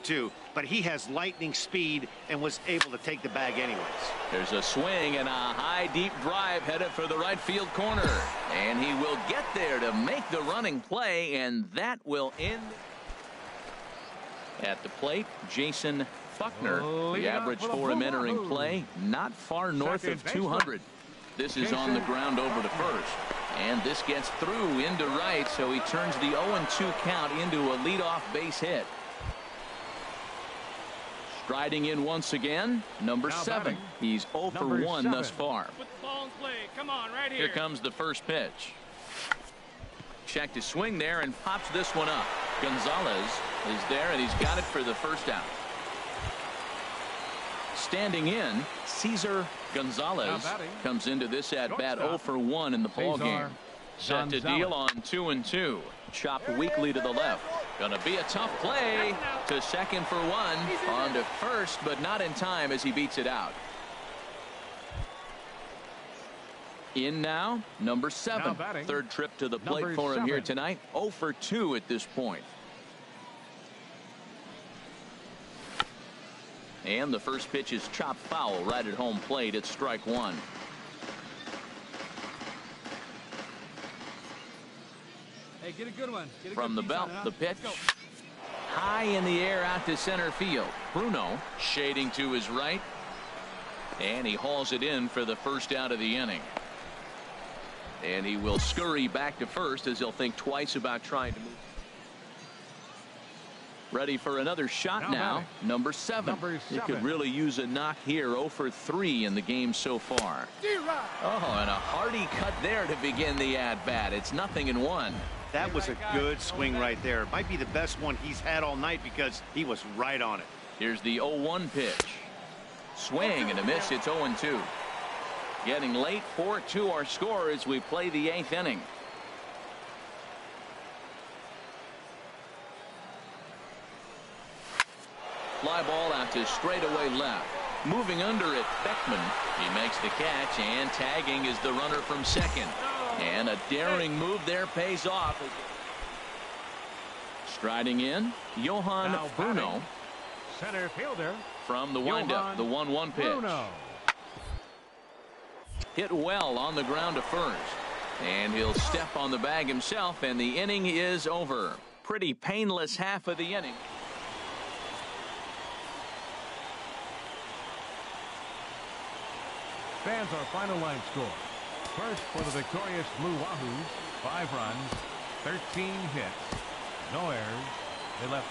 too, but he has lightning speed and was able to take the bag anyways. There's a swing and a high, deep drive headed for the right field corner. And he will get there to make the running play, and that will end. At the plate, Jason Fuckner. The average for him entering play, not far north of 200. This is on the ground over to first. And this gets through into right, so he turns the 0-2 count into a leadoff base hit. Striding in once again, number 7. He's 0 for 1 thus far. Put the ball in play. Come on, right here comes the first pitch. Checked his swing there and pops this one up. Gonzalez is there, and he's got it for the first out. Standing in, Cesar Gonzalez comes into this at bat 0 for 1 in the ball game. Set to deal on 2-2. Chopped weakly to the left. Gonna be a tough play to second for 1. On to first, but not in time as he beats it out. In now, number 7. Third trip to the plate for him here tonight. 0 for 2 at this point. And the first pitch is chopped foul right at home plate at strike 1. Hey, get a good one. From the belt, the pitch. High in the air out to center field. Bruno shading to his right. And he hauls it in for the first out of the inning. And he will scurry back to first as he'll think twice about trying to move. Ready for another shot now. Number 7. He could really use a knock here. 0 for 3 in the game so far. Oh, and a hearty cut there to begin the at-bat. It's 0-1. That was a good swing right there. Might be the best one he's had all night because he was right on it. Here's the 0-1 pitch. Swing and a miss. It's 0-2. Getting late. 4-2 our score as we play the 8th inning. Fly ball out to straightaway left. Moving under it, Beckman. He makes the catch, and tagging is the runner from second. And a daring move there pays off. Striding in, Johan Bruno. Center fielder. From the windup, the 1-1 pitch. Bruno. Hit well on the ground to first. And he'll step on the bag himself, and the inning is over. Pretty painless half of the inning. Fans, our final line score. First for the victorious Blue Wahoos, 5 runs, 13 hits, no errors. They left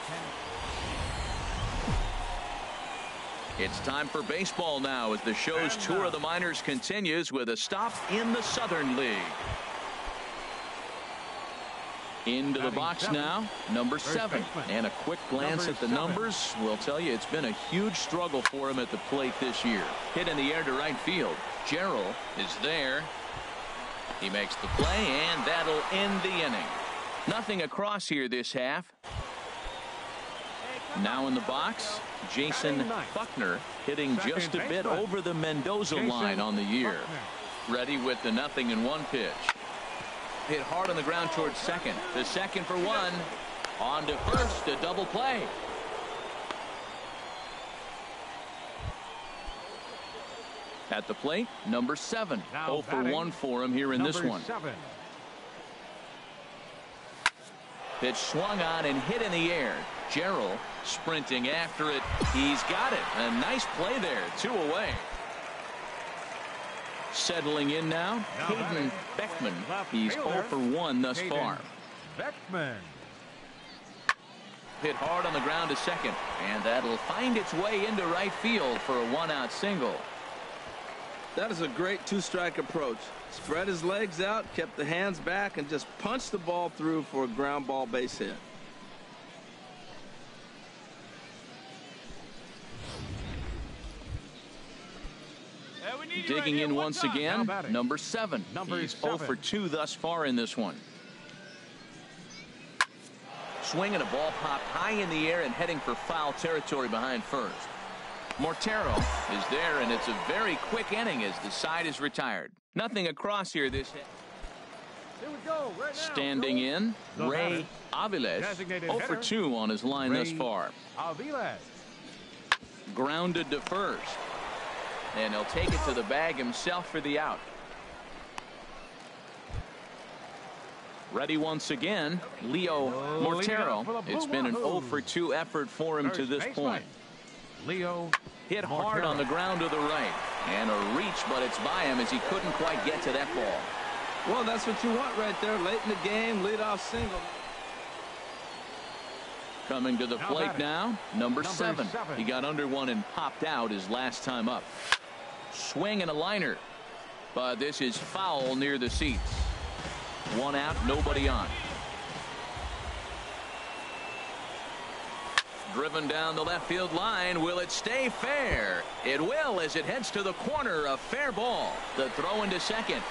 10. It's time for baseball now as the show's tour of the minors continues with a stop in the Southern League. Into the box now, number 7. And a quick glance at the numbers will tell you it's been a huge struggle for him at the plate this year. Hit in the air to right field. Gerald is there. He makes the play, and that'll end the inning. Nothing across here this half. Now in the box, Jason Fuckner hitting just a bit over the Mendoza line on the year. Ready with the 0-1 pitch. Hit hard on the ground towards second. The second for 1. On to first, a double play. At the plate, number 7. 0 for 1 for him here in this one. Pitch swung on and hit in the air. Gerald sprinting after it. He's got it. A nice play there. 2 away. Settling in now, Hayden Beckman. He's 0 for 1 thus far. Beckman. Hit hard on the ground to second, and that'll find its way into right field for a 1-out single. That is a great 2-strike approach. Spread his legs out, kept the hands back, and just punched the ball through for a ground ball base hit. Digging in once again, number 7. He's 0 for 2 thus far in this one. Swinging a ball popped high in the air and heading for foul territory behind first. Mortero is there, and it's a very quick inning as the side is retired. Nothing across here this hit. Standing in, Ray Aviles, 0 for 2 on his line thus far. Aviles. Grounded to first. And he'll take it to the bag himself for the out. Ready once again, Leo Mortero. It's been an 0 for 2 effort for him to this point. Leo hit hard on the ground to the right. And a reach, but it's by him as he couldn't quite get to that ball. Well, that's what you want right there. Late in the game, leadoff single. Coming to the plate now, number 7. He got under one and popped out his last time up. Swing and a liner. But this is foul near the seats. 1 out, nobody on. Driven down the left field line. Will it stay fair? It will as it heads to the corner. A fair ball. The throw into second.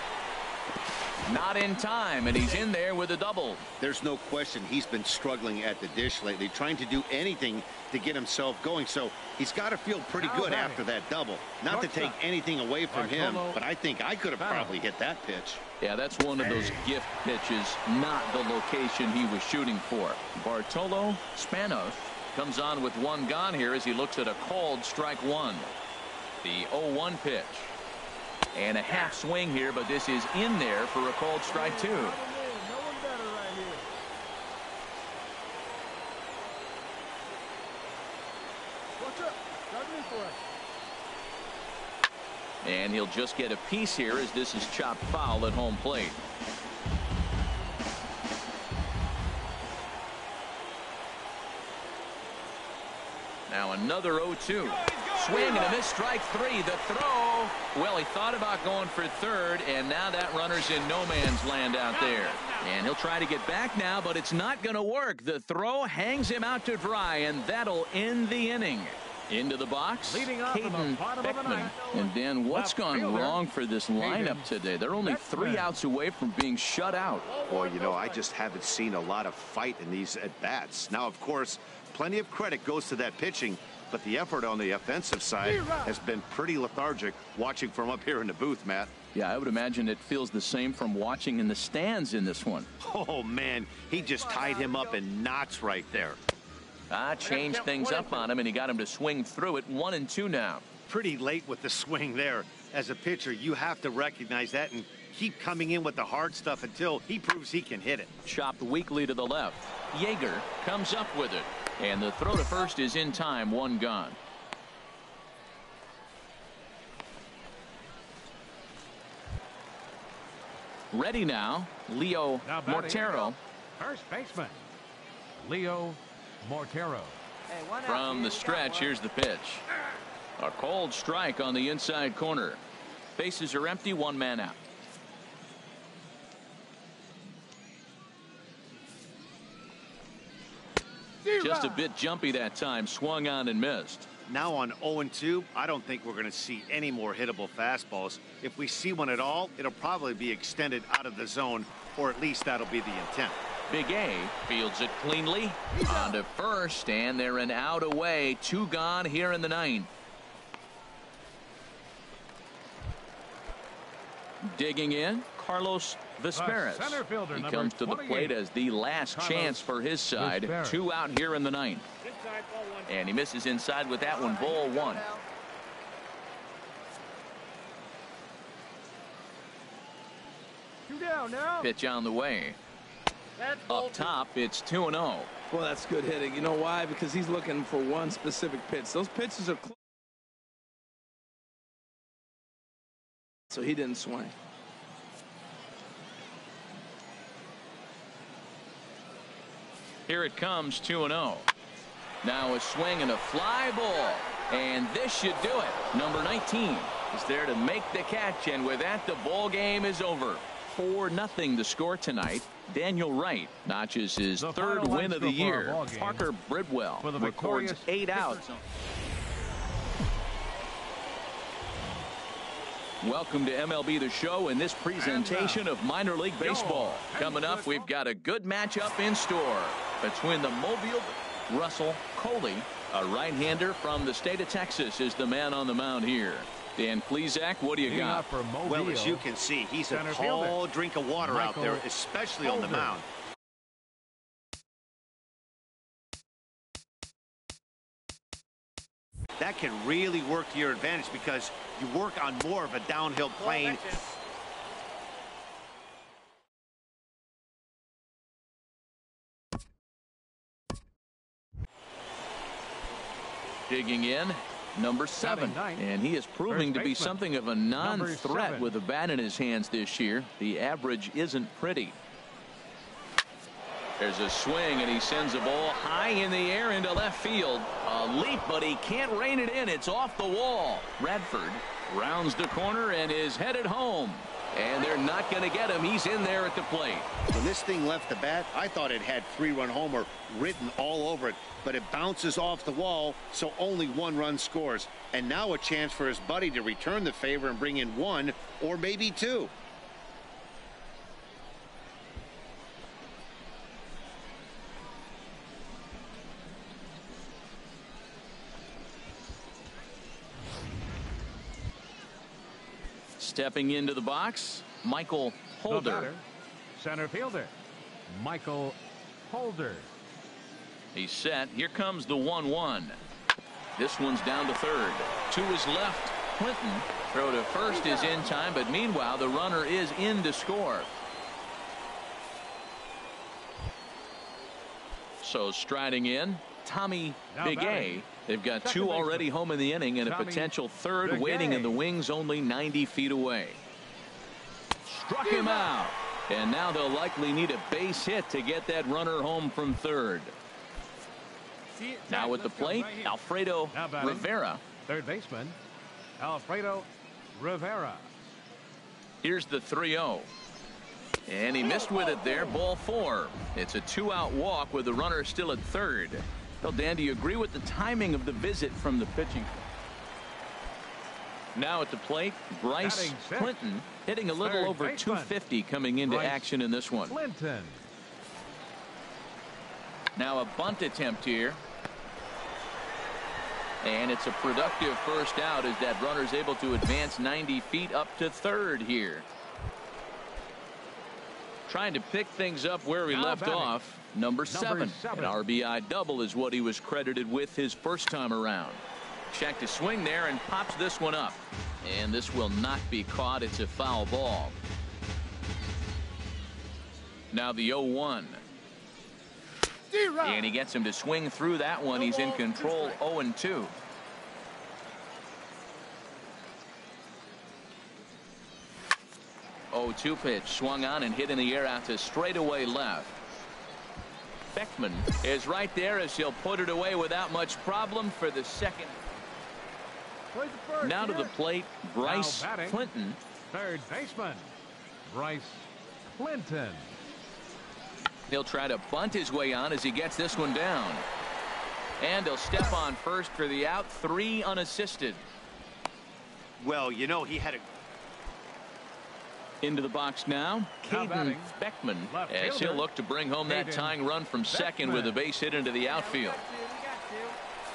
Not in time, and he's in there with a double. There's no question he's been struggling at the dish lately, trying to do anything to get himself going. So he's got to feel pretty good after that double. Not to take anything away from him, but I think I could have probably hit that pitch. Yeah, that's one of those gift pitches, not the location he was shooting for. Bartolo Spanos comes on with 1 gone here as he looks at a called strike 1. The 0-1 pitch. And a half swing here, but this is in there for a called strike 2. And he'll just get a piece here as this is chopped foul at home plate. Now another 0-2. Swing and a miss, strike 3. The throw. Well, he thought about going for third, and now that runner's in no man's land out there. And he'll try to get back now, but it's not going to work. The throw hangs him out to dry, and that'll end the inning. Into the box, Caden Beckman. And Dan, what's gone wrong for this lineup today? They're only 3 outs away from being shut out. Boy, you know, I just haven't seen a lot of fight in these at-bats. Now, of course, plenty of credit goes to that pitching, but the effort on the offensive side has been pretty lethargic watching from up here in the booth, Matt. Yeah, I would imagine it feels the same from watching in the stands in this one. Oh, man, he just tied him up in knots right there. Changed things up on him, and he got him to swing through it. 1-2 now. Pretty late with the swing there. As a pitcher, you have to recognize that and keep coming in with the hard stuff until he proves he can hit it. Chopped weakly to the left. Yeager comes up with it. And the throw to first is in time. 1 gone. Ready now, Leo Mortero. First baseman, Leo Mortero. From the stretch, here's the pitch. A called strike on the inside corner. Bases are empty, 1 man out. Just a bit jumpy that time, swung on and missed. Now on 0-2, I don't think we're going to see any more hittable fastballs. If we see one at all, it'll probably be extended out of the zone, or at least that'll be the intent. Big A fields it cleanly on to first, and they're an out away. 2 gone here in the 9th. Digging in, Carlos Vesperas. He comes to the plate as the last chance for his side. 2 out here in the 9th. And he misses inside with that one. Ball 1. Pitch on the way. Up top, it's 2-0. Well, that's good hitting. You know why? Because he's looking for one specific pitch. Those pitches are close. So he didn't swing. Here it comes, 2-0. Now a swing and a fly ball. And this should do it. Number 19 is there to make the catch. And with that, the ball game is over. 4-0 the score tonight. Daniel Wright notches his 3rd win of the year. Parker Bridwell records 8 outs. Welcome to MLB The Show in this presentation of minor league baseball. Coming up, we've got a good matchup in store between the Mobile Russell Coley, a right-hander from the state of Texas, is the man on the mound here. Dan Plesac, what do you got? Well, as you can see, he's a tall drink of water out there, especially on the mound. That can really work to your advantage because you work on more of a downhill plane. Digging in, number 7, and he is proving to be something of a non-threat with a bat in his hands this year. The average isn't pretty. There's a swing, and he sends a ball high in the air into left field. A leap, but he can't rein it in. It's off the wall. Radford rounds the corner and is headed home. And they're not going to get him. He's in there at the plate. When this thing left the bat, I thought it had 3-run homer written all over it, but it bounces off the wall, so only 1 run scores. And now a chance for his buddy to return the favor and bring in 1 or maybe 2. Stepping into the box, Michael Holder. Center fielder, Michael Holder. He's set. Here comes the 1-1. This one's down to third. To his left, Clinton. Throw to first is in time, but meanwhile, the runner is in to score. So striding in, Tommy Bigay. They've got 2 already home in the inning and a potential third waiting in the wings only 90 feet away. Struck him out. And now they'll likely need a base hit to get that runner home from third. Now at the plate, Alfredo Rivera. Third baseman, Alfredo Rivera. Here's the 3-0. And he missed with it there, ball 4. It's a 2-out walk with the runner still at third. Well, Dan, do you agree with the timing of the visit from the pitching? Now at the plate, Bryce Clinton hitting a little over 250 coming into action in this one. Clinton. Now a bunt attempt here. And it's a productive first out as that runner's able to advance 90 feet up to third here. Trying to pick things up where we left off. Number 7. An RBI double is what he was credited with his first time around. Checked to swing there and pops this one up. And this will not be caught. It's a foul ball. Now the 0-1. And he gets him to swing through that one. He's in control. 0-2. Oh, 2 pitch swung on and hit in the air out to straightaway left. Beckman is right there as he'll put it away without much problem for the second. Now to the plate, Bryce Clinton. Third baseman, Bryce Clinton. He'll try to bunt his way on as he gets this one down. And he'll step on first for the out. 3 unassisted. Well, you know, he had a... Into the box now, Caden Beckman, as he'll look to bring home that tying run from second with a base hit into the outfield.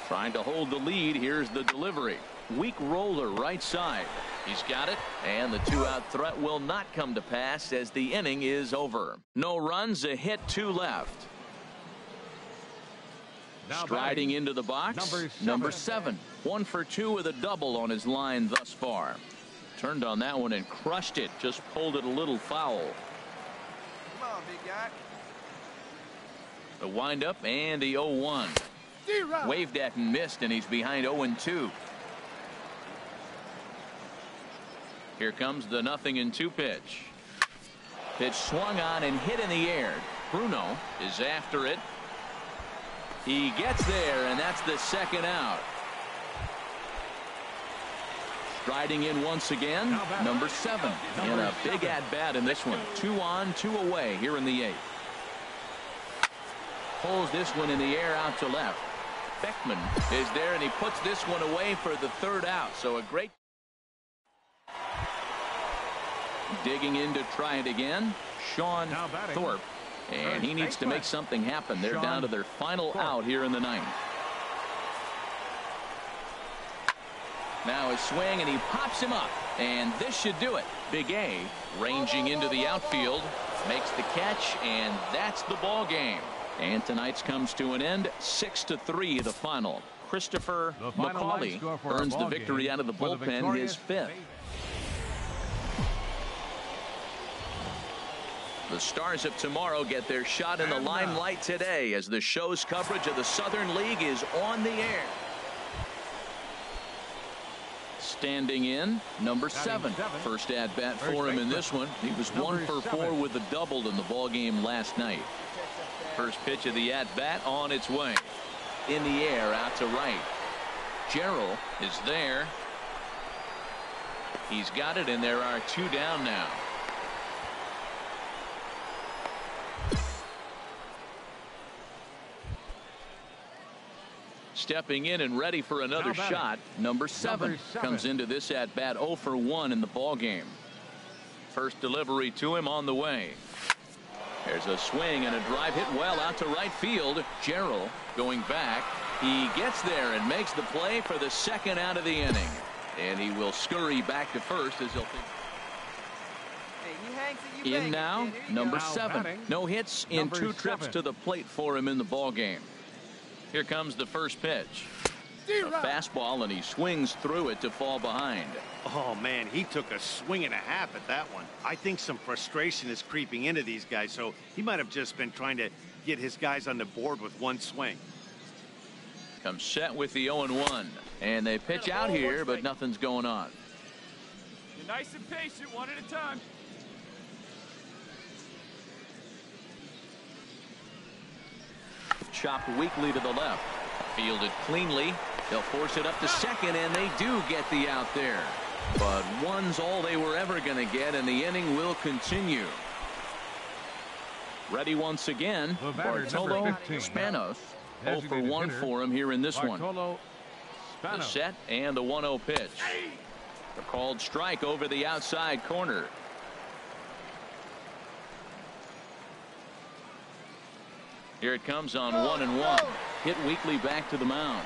Trying to hold the lead. Here's the delivery. Weak roller right side. He's got it, and the 2-out threat will not come to pass as the inning is over. No runs, a hit, 2 left. Striding into the box, number 7. 1 for 2 with a double on his line thus far. Turned on that one and crushed it. Just pulled it a little foul. Come on, big guy. The windup and the 0-1. Waved at and missed, and he's behind 0-2. Here comes the 0-2 pitch. Pitch swung on and hit in the air. Bruno is after it. He gets there, and that's the second out. Striding in once again, number 7. And a big at-bat in this one. 2 on, 2 away here in the 8th. Pulls this one in the air out to left. Beckman is there, and he puts this one away for the 3rd out. So a great... Digging in to try it again, Sean Thorpe. And he needs to make something happen. They're down to their final out here in the 9th. Now a swing, and he pops him up. And this should do it. Big A ranging into the outfield. Makes the catch, and that's the ball game. And tonight's comes to an end. 6-3 the final. Christopher McCauley earns the victory out of the bullpen, his 5th. The Stars of tomorrow get their shot in the limelight today as the show's coverage of the Southern League is on the air. Standing in, number 7. First at bat for him in this one. He was 1 for 4 with a double in the ball game last night. First pitch of the at bat on its way. In the air out to right. Gerald is there. He's got it, and there are 2 down now. Stepping in and ready for another shot, number 7 comes into this at bat 0 for 1 in the ball game. First delivery to him on the way. There's a swing and a drive hit well out to right field. Gerald going back. He gets there and makes the play for the 2nd out of the inning. And he will scurry back to first as he'll think. In now, number 7. No hits in 2 trips to the plate for him in the ball game. Here comes the first pitch. A fastball, and he swings through it to fall behind. Oh, man, he took a swing and a half at that one. I think some frustration is creeping into these guys, so he might have just been trying to get his guys on the board with one swing. Comes set with the 0-1. And they pitch out here, but nothing's going on. You're nice and patient, one at a time. Chopped weakly to the left. Fielded cleanly. They'll force it up to second, and they do get the out there. But one's all they were ever going to get, and the inning will continue. Ready once again, Bartolo Spanos. 0 for 1 for him here in this one. The set and the 1-0 pitch. A called strike over the outside corner. Here it comes on 1-1. Hit weakly back to the mound.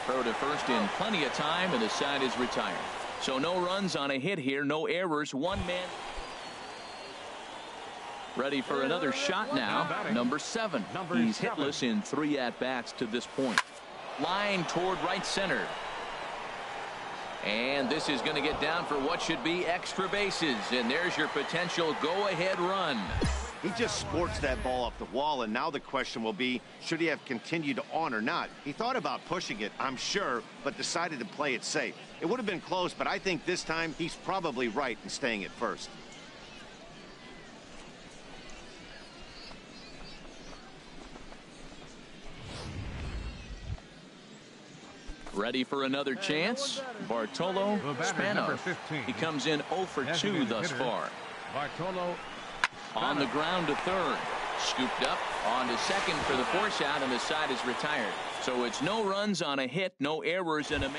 Throw to first in plenty of time, and the side is retired. So no runs on a hit here, no errors, 1 man. Ready for another shot now, number 7. He's hitless in 3 at-bats to this point. Line toward right center. And this is going to get down for what should be extra bases, and there's your potential go-ahead run. He just sports that ball off the wall, and now the question will be, should he have continued on or not? He thought about pushing it, I'm sure, but decided to play it safe. It would have been close, but I think this time he's probably right in staying at first. Ready for another chance? Bartolo Spanos. He comes in 0 for 2 thus far. Bartolo on the ground to third. Scooped up on to second for the force out, and the side is retired. So it's no runs on a hit, no errors, and a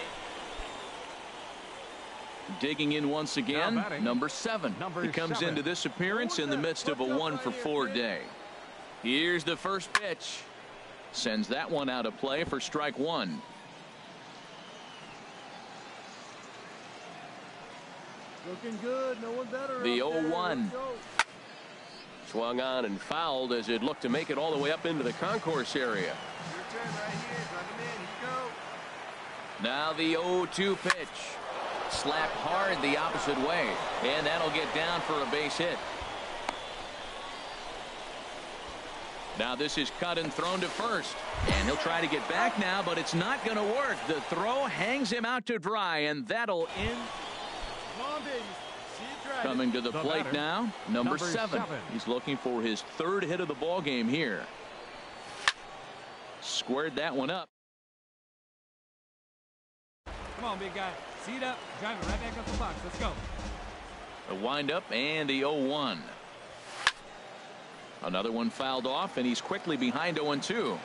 digging in once again, number 7. He comes into this appearance in the midst of a 1 for 4 day. Here's the first pitch. Sends that one out of play for strike 1. Looking good. No one better. The 0-1. Swung on and fouled as it looked to make it all the way up into the concourse area. Your turn right here. Drive him in. Here you go. Now the 0-2 pitch. Slapped hard the opposite way, and that'll get down for a base hit. Now this is cut and thrown to first, and he'll try to get back now, but it's not going to work. The throw hangs him out to dry, and that'll end. Come on, baby. Coming to the plate now, number 7. He's looking for his 3rd hit of the ball game here. Squared that one up. Come on, big guy. Seat up. Drive it right back up the box. Let's go. The windup and the 0-1. Another one fouled off, and he's quickly behind 0-2.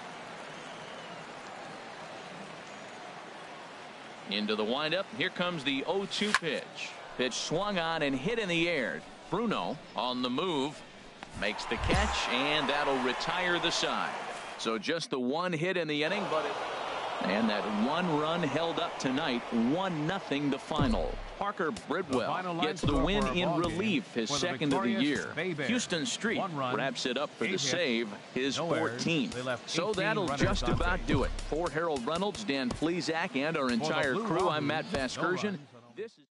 Into the windup. Here comes the 0-2 pitch. Pitch swung on and hit in the air. Bruno on the move. Makes the catch, and that'll retire the side. So just the 1 hit in the inning, but And that one run held up tonight, 1-0 the final. Parker Bridwell gets the win in relief, his second of the year. Houston Street wraps it up for the save, his 14th. So that'll just about do it. For Harold Reynolds, Dan Plesac, and our entire crew, I'm Matt Vasgersian. This is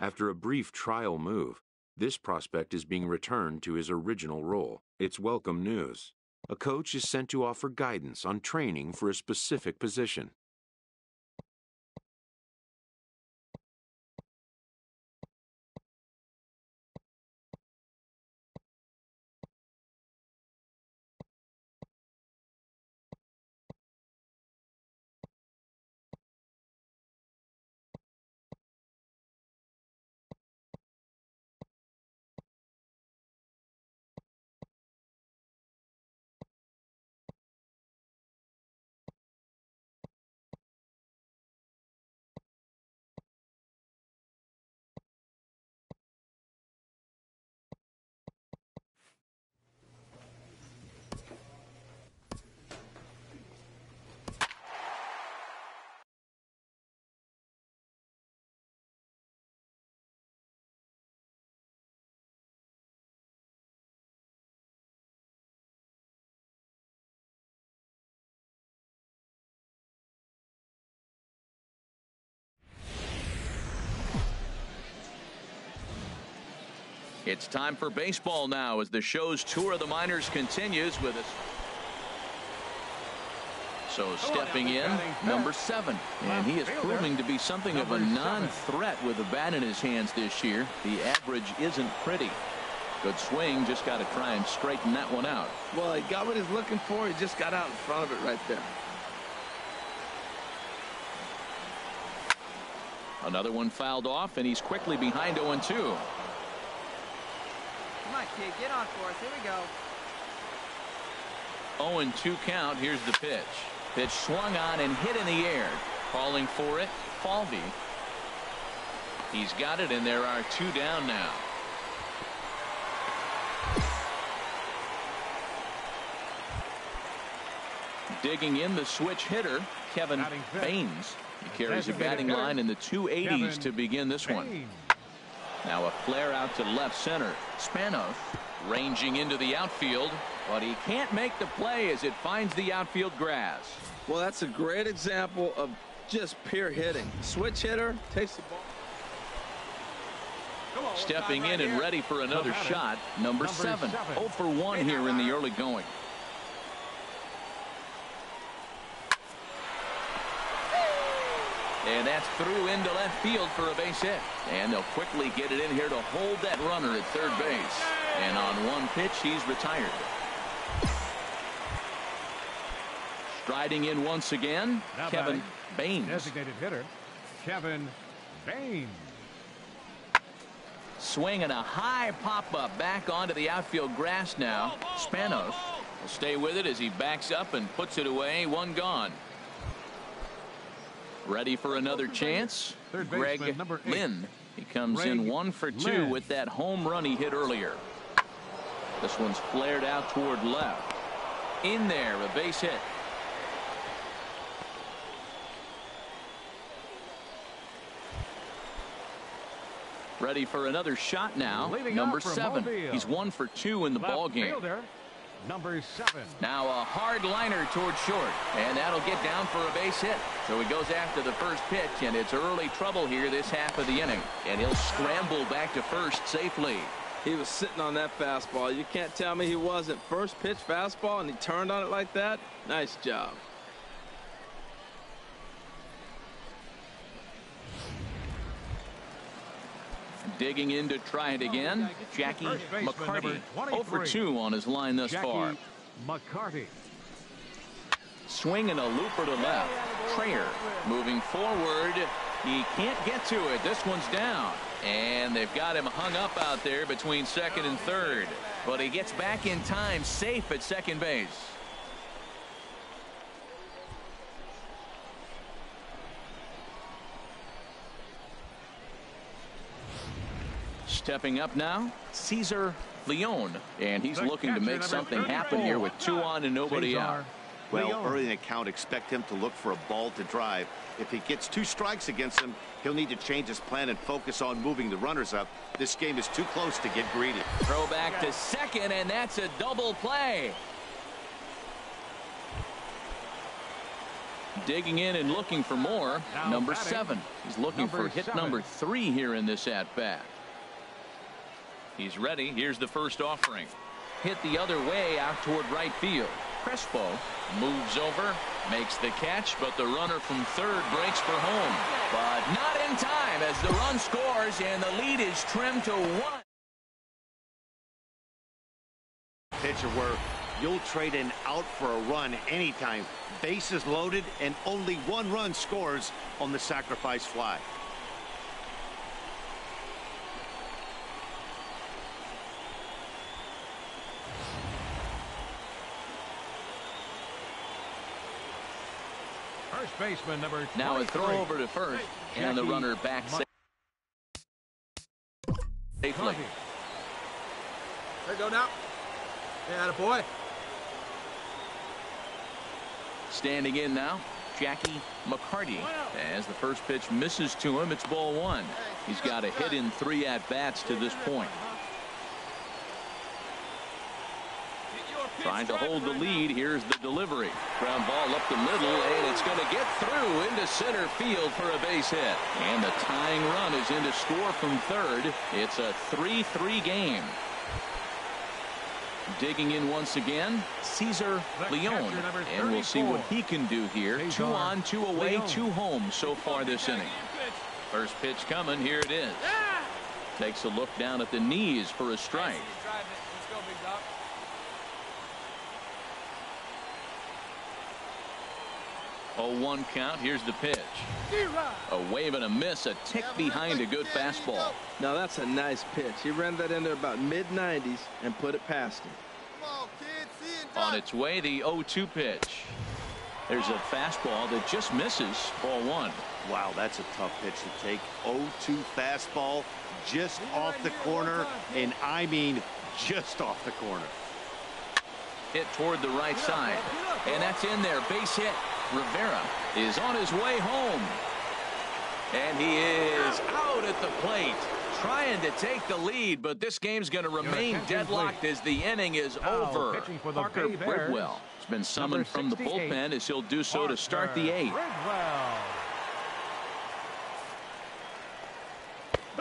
After a brief trial move, this prospect is being returned to his original role. It's welcome news. A coach is sent to offer guidance on training for a specific position. It's time for baseball now as the show's tour of the minors continues with us. So stepping in, number 7. And he is proving to be something of a non-threat with the bat in his hands this year. The average isn't pretty. Good swing, just got to try and straighten that one out. Well, he got what he's looking for. He just got out in front of it right there. Another one fouled off, and he's quickly behind 0-2. Come on, kid, get on for us. Here we go. 0-2 count. Here's the pitch. Pitch swung on and hit in the air. Calling for it, Falvey. He's got it, and there are 2 down now. Digging in, the switch hitter, Kevin Baines. He carries a batting line in the 280s to begin this one. Now a flare out to left center. Spanos ranging into the outfield, but he can't make the play as it finds the outfield grass. Well, that's a great example of just pure hitting. Switch hitter takes the ball. Stepping in and ready for another shot, number 7. 0 for 1 here in the early going. And that's through into left field for a base hit. And they'll quickly get it in here to hold that runner at third base. And on one pitch, he's retired. Striding in once again, Kevin Baines. Designated hitter, Kevin Baines. Swinging a high pop-up back onto the outfield grass now. Spanos will stay with it as he backs up and puts it away. 1 gone. Ready for another chance. Greg Lynn. He comes in 1 for 2 with that home run he hit earlier. This one's flared out toward left. In there, a base hit. Ready for another shot now. Number 7. He's 1 for 2 in the ball game. Number 7. Now a hard liner toward short, and that'll get down for a base hit. So he goes after the first pitch, and it's early trouble here this half of the inning. And he'll scramble back to first safely. He was sitting on that fastball. You can't tell me he wasn't. First pitch fastball, and he turned on it like that. Nice job. Digging in to try it again, Jackie McCarty. 0 for 2 on his line thus far. McCarty. Swinging a looper to left. Trayer moving forward. He can't get to it. This one's down. And they've got him hung up out there between second and third. But he gets back in time, safe at second base. Stepping up now, Cesar Leon. And he's looking to make something happen here with 2 on and nobody out. Well, early in the count, expect him to look for a ball to drive. If he gets 2 strikes against him, he'll need to change his plan and focus on moving the runners up. This game is too close to get greedy. Throw back to second, and that's a double play. Digging in and looking for more. Number 7. He's looking for hit number 3 here in this at-bat. He's ready. Here's the first offering. Hit the other way out toward right field. Crespo moves over, makes the catch, but the runner from third breaks for home. But not in time as the run scores and the lead is trimmed to 1. Pitcher where you'll trade an out for a run anytime. Bases loaded and only 1 run scores on the sacrifice fly. First baseman number 23. Now a throw over to first, and the runner back safely. There go now. Yeah, attaboy. Standing in now, Jackie McCarty. As the first pitch misses to him, it's ball 1. He's got a hit in 3 at-bats to this point. Trying to hold the lead. Here's the delivery. Ground ball up the middle, and it's going to get through into center field for a base hit. And the tying run is in to score from third. It's a 3-3 game. Digging in once again, Cesar Leon. And we'll see what he can do here. 2 on, 2 away, 2 home so far this inning. First pitch coming. Here it is. Takes a look down at the knees for a strike. 0-1 count. Here's the pitch. A wave and a miss, a tick behind a good fastball. Now that's a nice pitch. He ran that into about mid-90s and put it past him. On its way, the 0-2 pitch. There's a fastball that just misses. Ball 1. Wow, that's a tough pitch to take. 0-2 fastball just off the corner, and I mean just off the corner. Hit toward the right side, and that's in there. Base hit. Rivera is on his way home, and he is out at the plate trying to take the lead, but this game's going to remain deadlocked as the inning is over. Parker Bridwell has been summoned from the bullpen as he'll do so to start the 8th.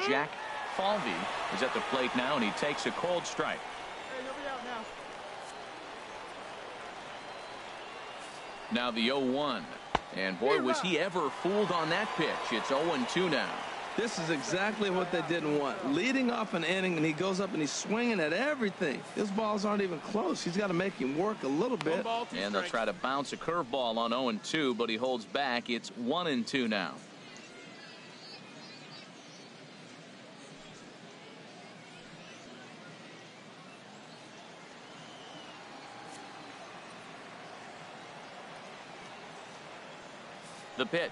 Jack Falvey is at the plate now, and he takes a cold strike. Now the 0-1. And boy, was he ever fooled on that pitch. It's 0-2 now. This is exactly what they didn't want. Leading off an inning, and he goes up and he's swinging at everything. His balls aren't even close. He's got to make him work a little bit. And they'll try to bounce a curveball on 0-2, but he holds back. It's 1-2 now. The pitch.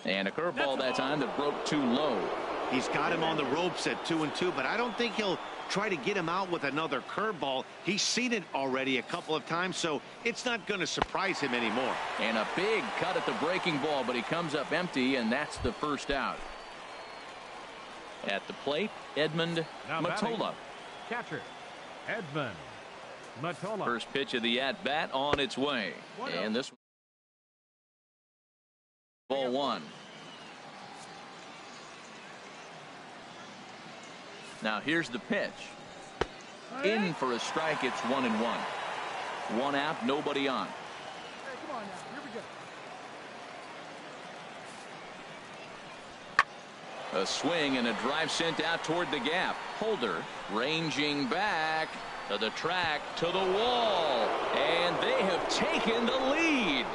And a curveball that time that broke too low. He's got him on the ropes at 2-2, but I don't think he'll try to get him out with another curveball. He's seen it already a couple of times, so it's not going to surprise him anymore. And a big cut at the breaking ball, but he comes up empty, and that's the first out. At the plate, Edmund Matola. Catcher, Edmund Matola. First pitch of the at-bat on its way. And this ball 1. Now here's the pitch. In for a strike. It's 1-1. 1 out, nobody on. Hey, come on now. Here we go. A swing and a drive sent out toward the gap. Holder ranging back to the track, to the wall, and they have taken the lead.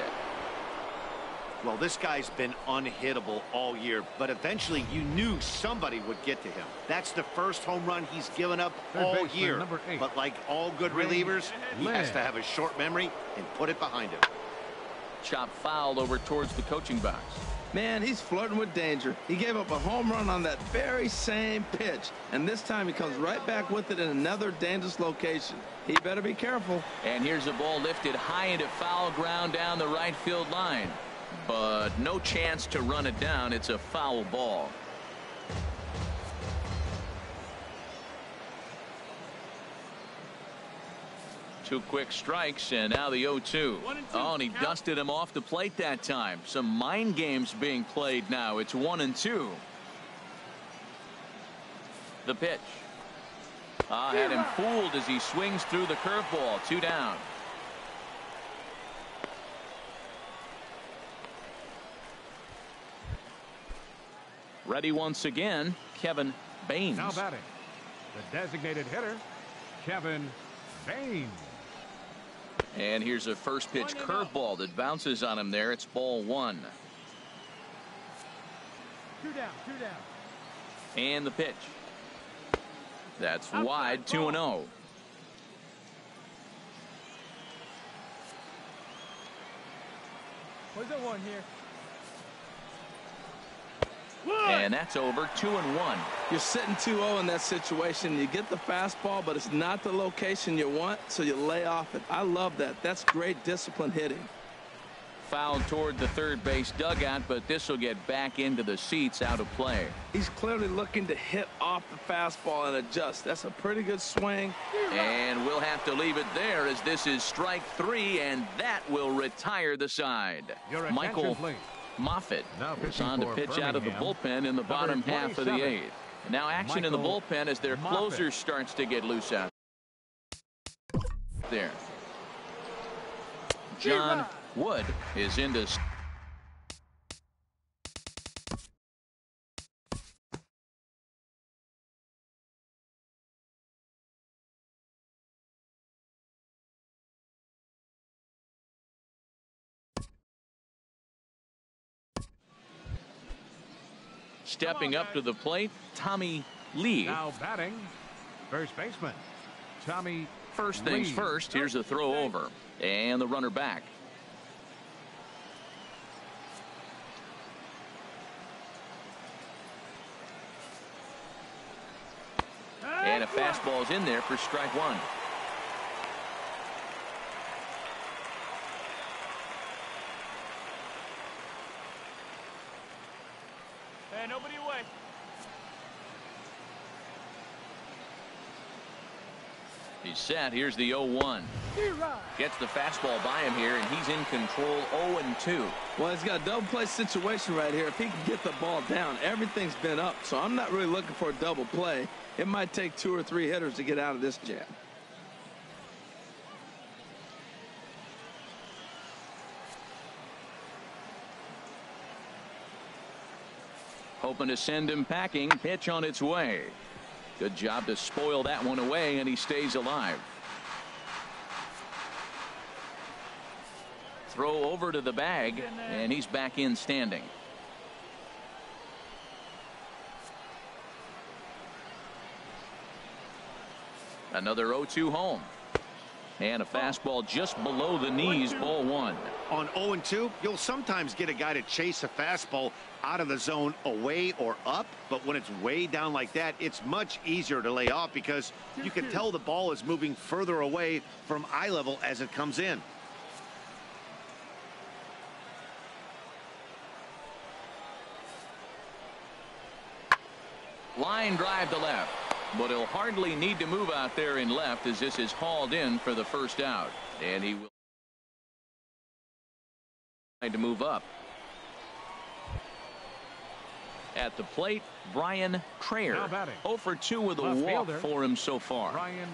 Well, this guy's been unhittable all year, but eventually you knew somebody would get to him. That's the first home run he's given up all year. But like all good relievers, he has to have a short memory and put it behind him. Chop foul over towards the coaching box. Man, he's flirting with danger. He gave up a home run on that very same pitch, and this time he comes right back with it in another dangerous location. He better be careful. And here's a ball lifted high into foul ground down the right field line. But no chance to run it down. It's a foul ball. Two quick strikes, and now the 0-2. Oh, and he dusted him off the plate that time. Some mind games being played now. It's 1-2. The pitch. Had him fooled as he swings through the curveball. 2 down. Ready once again, Kevin Baines. Now batting, the designated hitter, Kevin Baines. And here's a first pitch curveball that bounces on him there. It's ball 1. 2 down, 2 down. And the pitch. That's wide, 2-0. Where's the 1 here? And that's over, 2-1. You're sitting 2-0 in that situation. You get the fastball, but it's not the location you want, so you lay off it. I love that. That's great discipline hitting. Fouled toward the third base dugout, but this will get back into the seats, out of play. He's clearly looking to hit off the fastball and adjust. That's a pretty good swing. And we'll have to leave it there, as this is strike 3, and that will retire the side. Michael Moffitt is on to pitch out of the bullpen in the bottom half of the 8th. Now action in the bullpen as their closer starts to get loose out there. John Wood is into stepping up to the plate, Tommy Lee. Now batting, first baseman, Tommy. First things first, here's a throw over. And the runner back. And a fastball is in there for strike 1. Hey, nobody away. He's set. Here's the 0-1. Gets the fastball by him here, and he's in control. 0-2. Well, he's got a double play situation right here. If he can get the ball down, everything's been up. So I'm not really looking for a double play. It might take 2 or 3 hitters to get out of this jam. Hoping to send him packing. Pitch on its way. Good job to spoil that one away, and he stays alive. Throw over to the bag, and he's back in standing. Another 0-2 home. And a fastball just below the knees, ball 1. On 0-2, you'll sometimes get a guy to chase a fastball out of the zone away or up, but when it's way down like that, it's much easier to lay off because you can tell the ball is moving further away from eye level as it comes in. Line drive to left, but he'll hardly need to move out there in left as this is hauled in for the first out, and he will try to move up. At the plate, Brian Trayer. 0 for 2 with a walk for him so far. Brian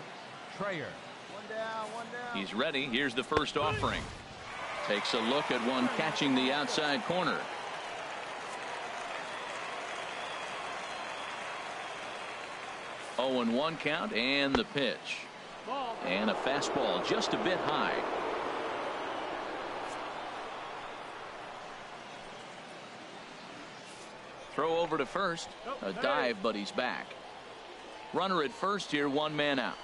Trayer. One down. He's ready. Here's the first offering. Takes a look at one catching the outside corner. Oh, and 1 count, and the pitch. And a fastball just a bit high. Throw over to first. A dive, but he's back. Runner at first here, 1 man out.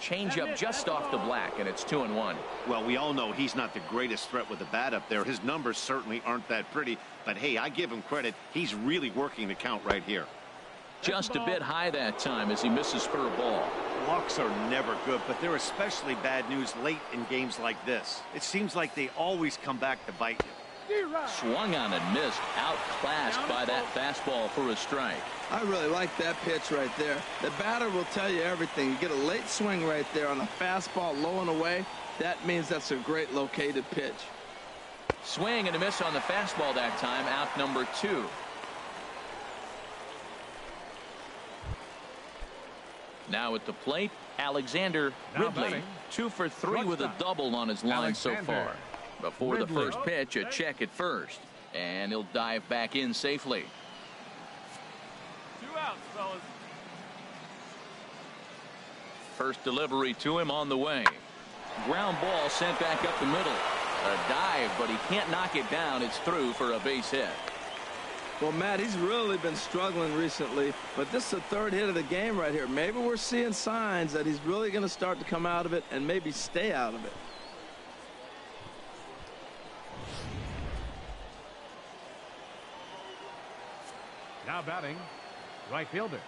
Change up just off the black, and it's 2-1. Well, we all know he's not the greatest threat with the bat up there. His numbers certainly aren't that pretty, but hey, I give him credit. He's really working the count right here. Just a bit high that time as he misses for a ball. Walks are never good, but they're especially bad news late in games like this. It seems like they always come back to bite you. Swung on and missed. Outclassed by that fastball for a strike. I really like that pitch right there. The batter will tell you everything. You get a late swing right there on a fastball low and away. That means that's a great located pitch. Swing and a miss on the fastball that time. Out number 2. Now at the plate, Alexander Ridley. 2 for 3 with a double on his line so far. Before the first pitch, a check at first. And he'll dive back in safely. 2 outs, fellas. First delivery to him on the way. Ground ball sent back up the middle. A dive, but he can't knock it down. It's through for a base hit. Well, Matt, he's really been struggling recently, but this is the 3rd hit of the game right here. Maybe we're seeing signs that he's really going to start to come out of it and maybe stay out of it. Now batting, right fielder,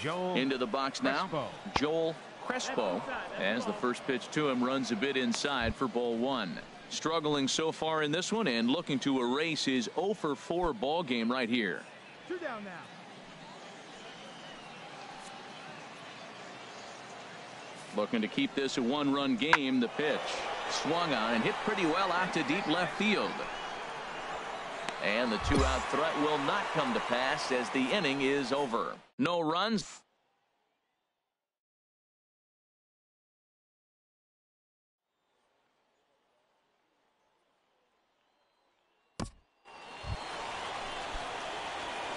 Joel into the box now. Crespo. Joel Crespo, as the first pitch to him runs a bit inside for ball 1. Struggling so far in this one and looking to erase his 0 for 4 ball game right here. 2 down now. Looking to keep this a 1-run game. The pitch swung on and hit pretty well out to deep left field. And the 2-out threat will not come to pass as the inning is over. No runs.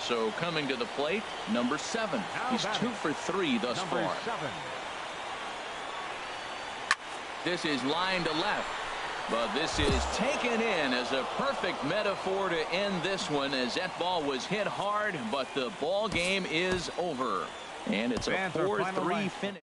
So coming to the plate, number 7. He's 2 for 3 thus far. 7. This is line to left. But this is taken in as a perfect metaphor to end this one, as that ball was hit hard, but the ball game is over. And it's a 4-3 finish.